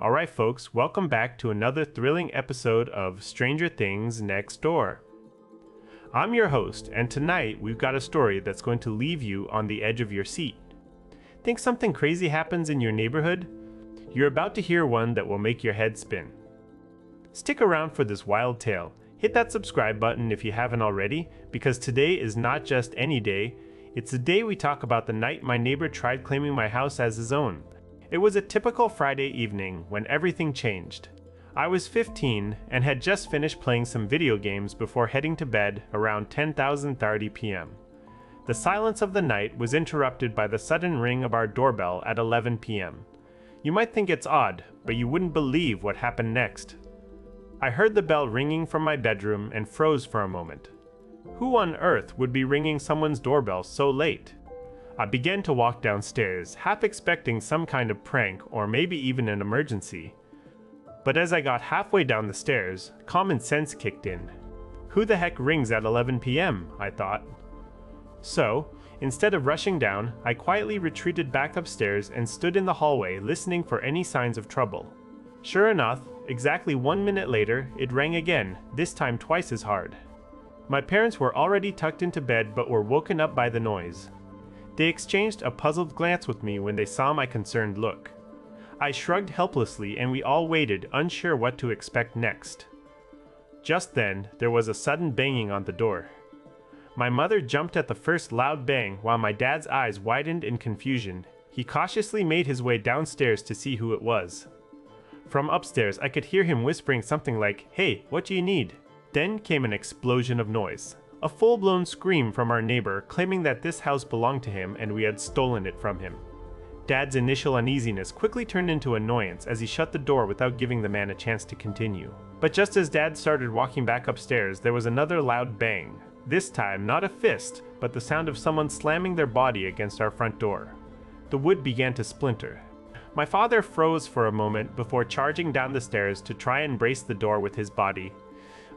Alright folks, welcome back to another thrilling episode of Stranger Things Next Door. I'm your host, and tonight we've got a story that's going to leave you on the edge of your seat. Think something crazy happens in your neighborhood? You're about to hear one that will make your head spin. Stick around for this wild tale. Hit that subscribe button if you haven't already, because today is not just any day, it's the day we talk about the night my neighbor tried claiming my house as his own. It was a typical Friday evening when everything changed. I was 15 and had just finished playing some video games before heading to bed around 10:30 p.m. The silence of the night was interrupted by the sudden ring of our doorbell at 11 p.m. You might think it's odd, but you wouldn't believe what happened next. I heard the bell ringing from my bedroom and froze for a moment. Who on earth would be ringing someone's doorbell so late? I began to walk downstairs, half expecting some kind of prank or maybe even an emergency. But as I got halfway down the stairs, common sense kicked in. Who the heck rings at 11 p.m., I thought. So, instead of rushing down, I quietly retreated back upstairs and stood in the hallway listening for any signs of trouble. Sure enough, exactly 1 minute later, it rang again, this time twice as hard. My parents were already tucked into bed but were woken up by the noise. They exchanged a puzzled glance with me when they saw my concerned look. I shrugged helplessly and we all waited, unsure what to expect next. Just then, there was a sudden banging on the door. My mother jumped at the first loud bang while my dad's eyes widened in confusion. He cautiously made his way downstairs to see who it was. From upstairs, I could hear him whispering something like, "Hey, what do you need?" Then came an explosion of noise. A full-blown scream from our neighbor claiming that this house belonged to him and we had stolen it from him. Dad's initial uneasiness quickly turned into annoyance as he shut the door without giving the man a chance to continue. But just as Dad started walking back upstairs, there was another loud bang. This time, not a fist, but the sound of someone slamming their body against our front door. The wood began to splinter. My father froze for a moment before charging down the stairs to try and brace the door with his body.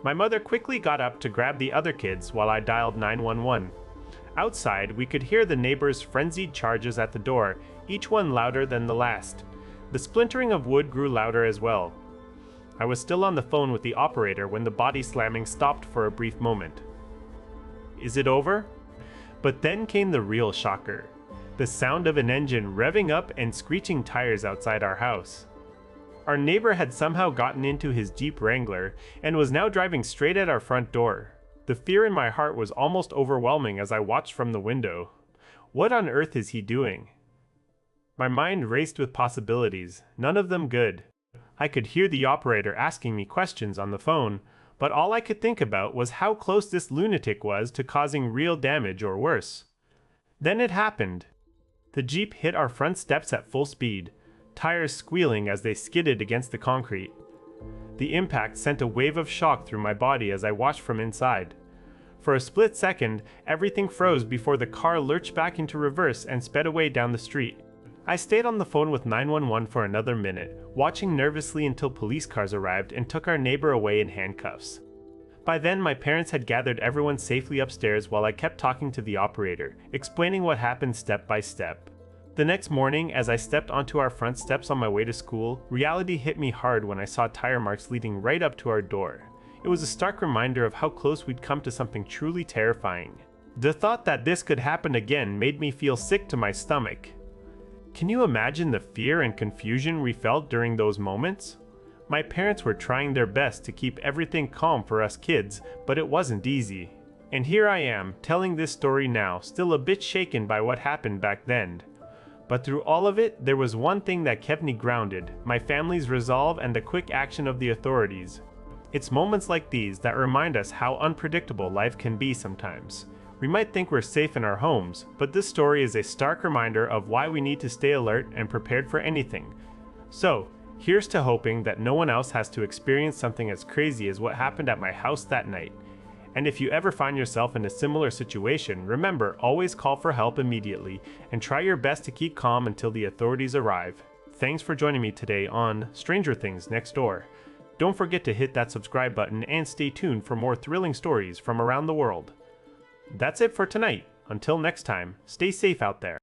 My mother quickly got up to grab the other kids while I dialed 911. Outside, we could hear the neighbors' frenzied charges at the door, each one louder than the last. The splintering of wood grew louder as well. I was still on the phone with the operator when the body slamming stopped for a brief moment. Is it over? But then came the real shocker. The sound of an engine revving up and screeching tires outside our house. Our neighbor had somehow gotten into his Jeep Wrangler and was now driving straight at our front door. The fear in my heart was almost overwhelming as I watched from the window. What on earth is he doing? My mind raced with possibilities, none of them good. I could hear the operator asking me questions on the phone, but all I could think about was how close this lunatic was to causing real damage or worse. Then it happened. The Jeep hit our front steps at full speed, tires squealing as they skidded against the concrete. The impact sent a wave of shock through my body as I watched from inside. For a split second, everything froze before the car lurched back into reverse and sped away down the street. I stayed on the phone with 911 for another minute, watching nervously until police cars arrived and took our neighbor away in handcuffs. By then, my parents had gathered everyone safely upstairs while I kept talking to the operator, explaining what happened step by step. The next morning, as I stepped onto our front steps on my way to school, reality hit me hard when I saw tire marks leading right up to our door. It was a stark reminder of how close we'd come to something truly terrifying. The thought that this could happen again made me feel sick to my stomach. Can you imagine the fear and confusion we felt during those moments? My parents were trying their best to keep everything calm for us kids, but it wasn't easy. And here I am, telling this story now, still a bit shaken by what happened back then. But through all of it, there was one thing that kept me grounded, my family's resolve and the quick action of the authorities. It's moments like these that remind us how unpredictable life can be sometimes. We might think we're safe in our homes, but this story is a stark reminder of why we need to stay alert and prepared for anything. So, here's to hoping that no one else has to experience something as crazy as what happened at my house that night. And if you ever find yourself in a similar situation, remember, always call for help immediately and try your best to keep calm until the authorities arrive. Thanks for joining me today on Stranger Things Next Door. Don't forget to hit that subscribe button and stay tuned for more thrilling stories from around the world. That's it for tonight. Until next time, stay safe out there.